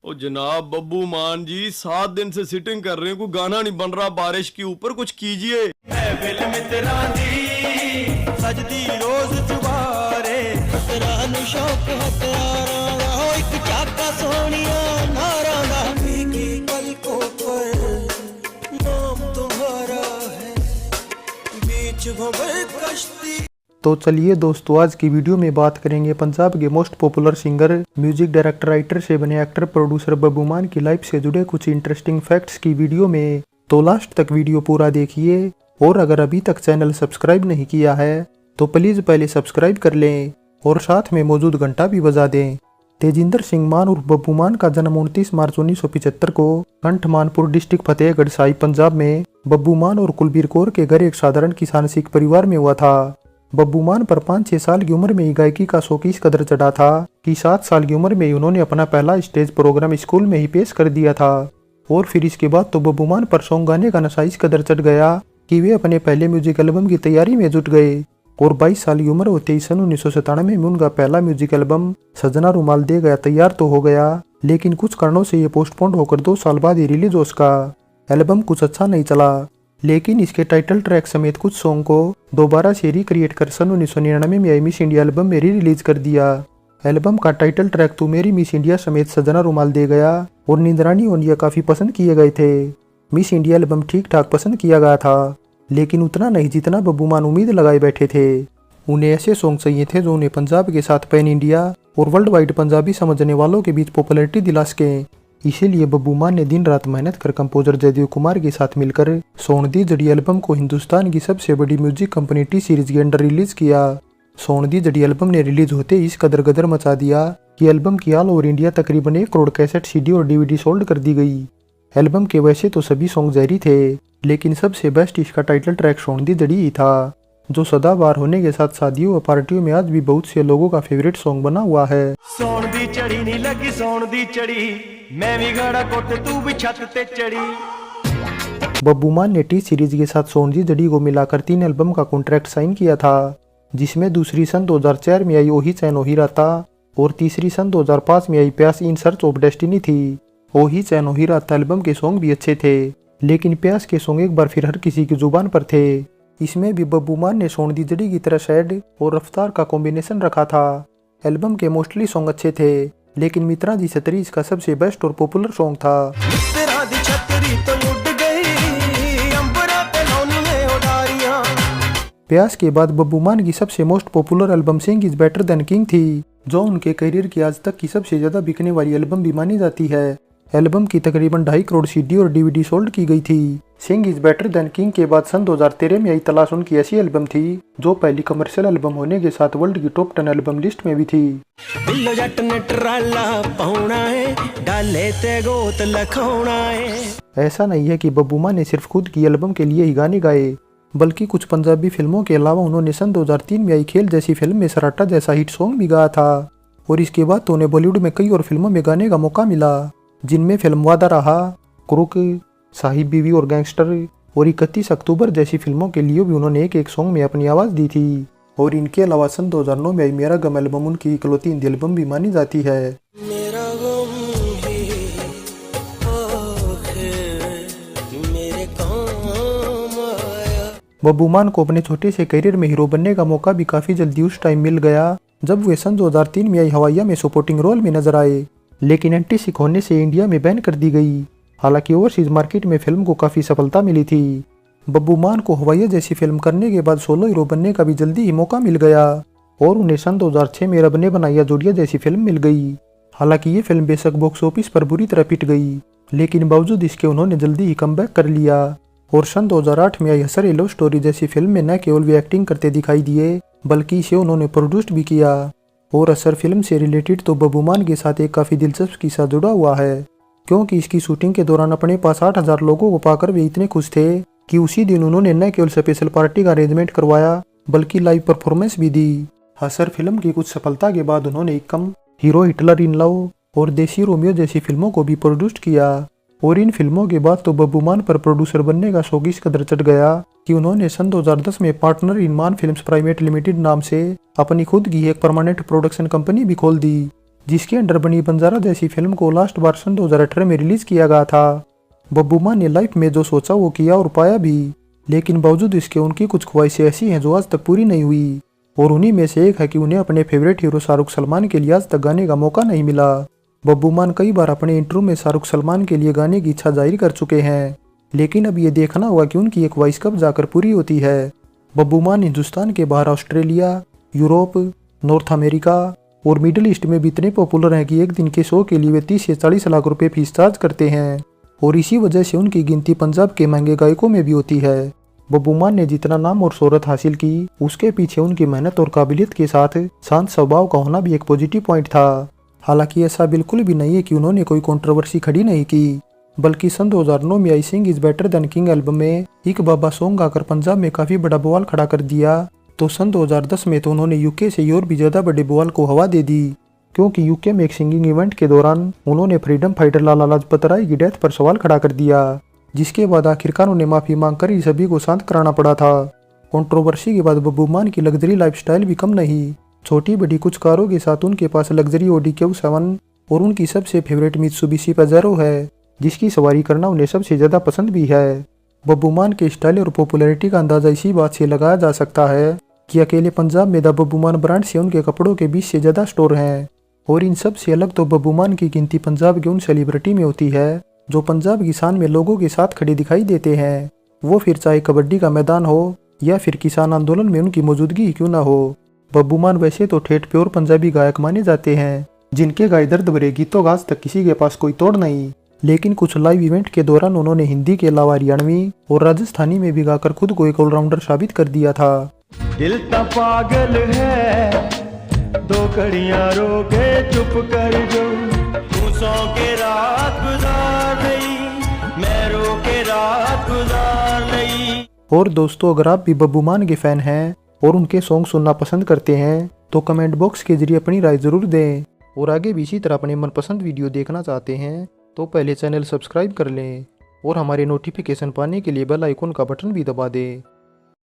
ओ जनाब बब्बू मान जी 7 दिन से सिटिंग कर रहे हैं, कोई गाना नहीं बन रहा बारिश के ऊपर, कुछ कीजिए। महफिल मित्रा दी सजदी रोज जुबारे तेरा नु शौक हथियारा दा हो एक चाका सोनिया नारा दा की पलकों पर नाम तुम्हारा है बीच भंवर कश्ती। तो चलिए दोस्तों, आज की वीडियो में बात करेंगे पंजाब के most popular singer, music director, writer से बने एक्टर, प्रोड्यूसर बब्बू मान की लाइफ से जुड़े कुछ इंटरेस्टिंग फैक्ट्स की वीडियो में। तो लास्ट तक वीडियो पूरा देखिए, और अगर अभी तक चैनल सब्सक्राइब नहीं किया है तो प्लीज पहले सब्सक्राइब कर लें और साथ में मौजूद घंटा भी बजा दें। तेजिंदर सिंह मान उर्फ बब्बू मान का जन्म 29 मार्च 1975 को कंठमानपुर डिस्ट्रिक्ट फतेहगढ़ साहिब पंजाब में बब्बू मान और कुलबीर कौर के घर एक साधारण किसान सिख परिवार में हुआ था। बब्बू मान पर 5-6 साल की उम्र में ही गायकी का शौक इस कदर चढ़ा था कि 7 साल की उम्र में ही उन्होंने अपना पहला स्टेज प्रोग्राम स्कूल में ही पेश कर दिया था। और फिर इसके बाद तो बब्बू मान पर सॉन्ग गाने का नशा इस कदर चढ़ गया कि वे अपने पहले म्यूजिक एल्बम की तैयारी में जुट गए। और 22 साल की उम्र होते ही सन 1997 में उनका पहला म्यूजिक एल्बम सजना रुमाल दे गया तैयार तो हो गया, लेकिन कुछ कारणों से ये पोस्टपोन होकर 2 साल बाद ही रिलीज हो सका। एल्बम कुछ अच्छा नहीं चला, लेकिन इसके टाइटल ट्रैक समेत कुछ सॉन्ग को दोबारा से रिक्रिएट कर सन 1999 में आई मिस इंडिया एल्बम में रिलीज कर दिया। एल्बम का टाइटल ट्रैक तू मेरी मिस इंडिया समेत सजना रुमाल दे गया और निंदरानी ओनिया काफी पसंद किए गए थे। मिस इंडिया एल्बम ठीक ठाक पसंद किया गया था, लेकिन उतना नहीं जितना बब्बू मान उम्मीद लगाए बैठे थे। उन्हें ऐसे सॉन्ग चाहिए थे जो उन्हें पंजाब के साथ पैन इंडिया और वर्ल्ड वाइड पंजाबी समझने वालों के बीच पॉपुलैरिटी दिला सके। इसीलिए बब्बू मान ने दिन रात मेहनत कर कंपोजर जयदेव कुमार के साथ मिलकर सोन दी जड़ी एल्बम को हिंदुस्तान की सबसे बड़ी म्यूजिक कंपनी टी सीरीज के अंडर रिलीज किया। सोन दी जड़ी एल्बम ने रिलीज होते ही इस कदर गदर मचा दिया कि एल्बम की ऑल ओवर इंडिया तकरीबन 1 करोड़ कैसेट, सीडी और डीवीडी सोल्ड कर दी गई। एल्बम के वैसे तो सभी सॉन्ग जारी थे, लेकिन सबसे बेस्ट इसका टाइटल ट्रैक सोन दी जड़ी ही था, जो सदाबहार होने के साथ शादियों और पार्टियों में आज भी बहुत से लोगों का फेवरेट सॉन्ग बना हुआ है। सोन दी चढ़ी नहीं लगी सोन दी चढ़ी मैं भी गड़ा कोट तू भी छत ते चढ़ी। बब्बू मान ने टी सीरीज के साथ सोन दी जड़ी को मिलाकर 3 एल्बम का कॉन्ट्रैक्ट साइन किया था, जिसमें दूसरी सन 2004 में आई ओही चैन ओही राता और तीसरी सन 2005 में आई प्यास इन सर्च ऑफ डेस्टिनी थी। ओही चैन ओही राता एल्बम के सॉन्ग भी अच्छे थे, लेकिन प्यास के सॉन्ग एक बार फिर हर किसी की जुबान पर थे। इसमें भी बब्बू मान ने सोन दी जड़ी की तरह सैड और रफ्तार का कॉम्बिनेशन रखा था। एल्बम के मोस्टली सॉन्ग अच्छे थे, लेकिन मित्रा दी छतरी इसका सबसे बेस्ट और पॉपुलर सॉन्ग था। मित्रा दी छतरी तो उड़ गई अंबरा पे लौनिए उडारियां। प्यास के बाद बब्बू मान की सबसे most popular album Singh is better than king थी, जो उनके करियर की आज तक की सबसे ज्यादा बिकने वाली एल्बम भी मानी जाती है। एल्बम की तकरीबन 2.5 करोड़ सीडी और डीवीडी सोल्ड की गई थी। सिंग इज बेटर देन किंग के बाद सन 2013 में आई तलाश उनकी ऐसी एल्बम थी जो पहली कमर्शियल एल्बम होने के साथ वर्ल्ड की टॉप 10 एल्बम लिस्ट में भी थी। बिल्लो जट ने ट्राला पाउना है डाले ते गोत लखाउना है। ऐसा नहीं है कि बब्बू मान ने सिर्फ खुद की एल्बम के लिए ही गाने गाए, बल्कि कुछ पंजाबी फिल्मों के अलावा उन्होंने सन 2003 में आई खेल जैसी फिल्म में सराटा जैसा हिट सॉन्ग भी गाया था। और इसके बाद तो उन्हें बॉलीवुड में कई और फिल्मों में गाने का मौका मिला, जिनमें फिल्म वादा रहा, क्रुक, साहिब बीवी और गैंगस्टर और 31 अक्टूबर जैसी फिल्मों के लिए भी उन्होंने एक सॉन्ग में अपनी आवाज़ दी थी। और इनके अलावा सन 2009 में आई मेरा गम एल्बम उनकी इकलौती हिंदी एल्बम भी मानी जाती है। मेरा गम ही आखिर मेरे काम आया। बब्बू मान को अपने छोटे से करियर में हीरो बनने का मौका भी काफ़ी जल्दी उस टाइम मिल गया जब वे सन 2003 में आई हवाइया में सपोर्टिंग रोल में नजर आए, लेकिन एंटी सिख होने से इंडिया में बैन कर दी गई। हालांकि ओवरसीज मार्केट में फिल्म को काफ़ी सफलता मिली थी। बब्बू मान को हवाइया जैसी फिल्म करने के बाद सोलो हीरो बनने का भी जल्दी ही मौका मिल गया और उन्हें सन 2006 में रब ने बनाया जोड़िया जैसी फिल्म मिल गई। हालांकि ये फिल्म बेशक बॉक्स ऑफिस पर बुरी तरह पिट गई, लेकिन बावजूद इसके उन्होंने जल्दी ही कमबैक कर लिया और सन 2008 में आई हसर ए लव स्टोरी जैसी फिल्म में न केवल वे एक्टिंग करते दिखाई दिए, बल्कि इसे उन्होंने प्रोड्यूस्ड भी किया। और असर फिल्म से रिलेटेड तो बब्बू मान के साथ एक काफ़ी दिलचस्प किस्सा जुड़ा हुआ है, क्योंकि इसकी शूटिंग के दौरान अपने पास 8,000 लोगों को पाकर वे इतने खुश थे कि उसी दिन उन्होंने न केवल स्पेशल पार्टी का अरेंजमेंट करवाया, बल्कि लाइव परफॉर्मेंस भी दी। हसर फिल्म की कुछ सफलता के बाद उन्होंने इकम, हीरो, हिटलर इन लव और देसी रोमियो जैसी फिल्मों को भी प्रोड्यूस किया। और इन फिल्मों के बाद तो बब्बू मान पर प्रोड्यूसर बनने का शौक इस कदर चढ़ गया कि उन्होंने सन 2010 में पार्टनर इन मान फिल्म्स प्राइवेट लिमिटेड नाम से अपनी खुद की एक परमानेंट प्रोडक्शन कंपनी भी खोल दी। जिसके अंडर बनी बंजारा जैसी फिल्म को लास्ट बार सन 2018 में रिलीज किया गया था। बब्बू मान ने लाइफ में जो सोचा वो किया और पाया भी, लेकिन बावजूद इसके उनकी कुछ ख्वाहिशें ऐसी हैं जो आज तक पूरी नहीं हुई, और उन्हीं में से एक है कि उन्हें अपने फेवरेट हीरो शाहरुख सलमान के लिए आज तक गाने का मौका नहीं मिला। बब्बू मान कई बार अपने इंटरव्यू में शाहरुख सलमान के लिए गाने की इच्छा जाहिर कर चुके हैं, लेकिन अब ये देखना हुआ कि उनकी एक ख्वाहिश कब जाकर पूरी होती है। बब्बू मान हिंदुस्तान के बाहर ऑस्ट्रेलिया, यूरोप, नॉर्थ अमेरिका और मिडिल ईस्ट में भी इतने पॉपुलर हैं कि एक दिन के शो के लिए वे 30 से 40 लाख रुपए फीस चार्ज करते हैं, और इसी वजह से उनकी गिनती पंजाब के महंगे गायकों में भी होती है। बब्बू मान ने जितना नाम और शोहरत हासिल की, उसके पीछे उनकी मेहनत और काबिलियत के साथ शांत स्वभाव का होना भी एक पॉजिटिव पॉइंट था। हालांकि ऐसा बिल्कुल भी नहीं है कि उन्होंने कोई कंट्रोवर्सी खड़ी नहीं की, बल्कि सन 2009 में I sing is better than king album में एक बाबा सॉन्ग गाकर पंजाब में काफी बड़ा बवाल खड़ा कर दिया। तो सन 2010 में तो उन्होंने यूके से और भी ज्यादा बड़े बवाल को हवा दे दी, क्योंकि यूके में एक सिंगिंग इवेंट के दौरान उन्होंने फ्रीडम फाइटर लाला लाजपत राय की डेथ पर सवाल खड़ा कर दिया, जिसके बाद आखिरकार उन्हें माफी मांगकर ही सभी को शांत कराना पड़ा था। कंट्रोवर्सी के बाद बब्बू मान की लग्जरी लाइफस्टाइल भी कम नहीं। छोटी बड़ी कुछ कारों के साथ उनके पास लग्जरी ऑडी Q7 और उनकी सबसे फेवरेट मित्सुबिशी पजेरो है, जिसकी सवारी करना उन्हें सबसे ज्यादा पसंद भी है। बब्बू मान के स्टाइल और पॉपुलैरिटी का अंदाजा इसी बात से लगाया जा सकता है कि अकेले पंजाब में द बब्बू मान ब्रांड से उनके कपड़ों के 20 से ज्यादा स्टोर हैं, और इन सब से अलग तो बब्बू मान की गिनती पंजाब के उन सेलिब्रिटी में होती है जो पंजाब की शान में लोगों के साथ खड़े दिखाई देते हैं, वो फिर चाहे कबड्डी का मैदान हो या फिर किसान आंदोलन में उनकी मौजूदगी ही क्यों ना हो। बब्बू मान वैसे तो ठेठ प्योर पंजाबी गायक माने जाते हैं, जिनके गाए दर्द भरे गीतों का आज तक किसी के पास कोई तोड़ नहीं, लेकिन कुछ लाइव इवेंट के दौरान उन्होंने हिंदी के अलावा हरियाणवी और राजस्थानी में भी गाकर खुद को एक ऑलराउंडर साबित कर दिया था। दिल ता पागल है, दो कड़ियां रो के चुप कर जो, तू सो के रात गुजार रही, मैं रो के रात गुजार रही। और दोस्तों, अगर आप भी बब्बू मान के फैन हैं और उनके सॉन्ग सुनना पसंद करते हैं तो कमेंट बॉक्स के जरिए अपनी राय जरूर दें, और आगे भी इसी तरह अपने मनपसंद वीडियो देखना चाहते हैं तो पहले चैनल सब्सक्राइब कर लें और हमारे नोटिफिकेशन पाने के लिए बेल आइकन का बटन भी दबा दें।